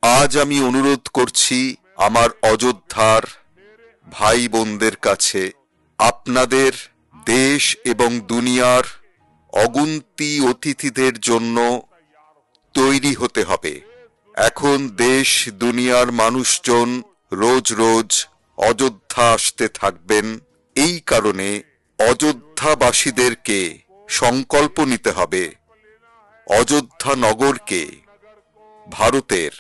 আজ আমি অনুরোধ করছি আমার অযোধ্যার ভাই বোনদের কাছে, আপনাদের দেশ এবং দুনিয়ার অগুন্তি অতিথিদের জন্য তৈরি হতে হবে। এখন দেশ দুনিয়ার মানুষজন রোজ রোজ অযোধ্যা আসতে থাকবেন। এই কারণে অযোধ্যাবাসীদেরকে সংকল্প নিতে হবে অযোধ্যা নগরকে ভারতের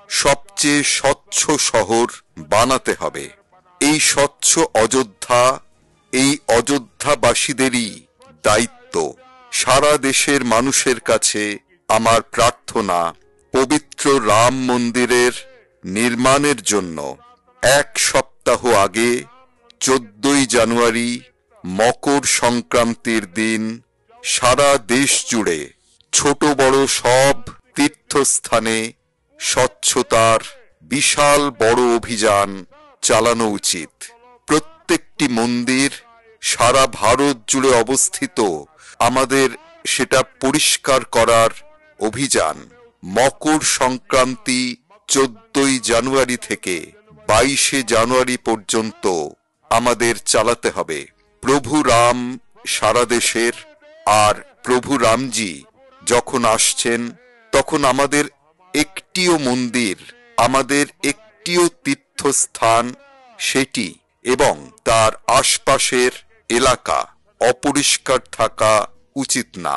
সবচেয়ে স্বচ্ছ শহর বানাতে হবে। এই স্বচ্ছ অযোধ্যা এই অযোধ্যাবাসীদেরই দায়িত্ব। সারা দেশের মানুষের কাছে আমার প্রার্থনা, পবিত্র রাম মন্দিরের নির্মাণের জন্য 1 সপ্তাহ আগে 14ই জানুয়ারি মকর সংক্রান্তির দিন সারা দেশ জুড়ে ছোট বড় সব তীর্থস্থানে স্বচ্ছতার বিশাল বড় অভিযান চালানো উচিত। প্রত্যেকটি মন্দির সারা ভারত জুড়ে অবস্থিত, আমাদের সেটা পরিষ্কার করার অভিযান মকর সংক্রান্তি 14ই জানুয়ারি থেকে 22শে জানুয়ারি পর্যন্ত আমাদের চালাতে হবে। প্রভু রাম সারা দেশের, আর প্রভু রামজি যখন আসছেন তখন আমাদের একটিও মন্দির, আমাদের একটিও তীর্থস্থান সেটি এবং তার আশপাশের এলাকা অপরিষ্কার থাকা উচিত না।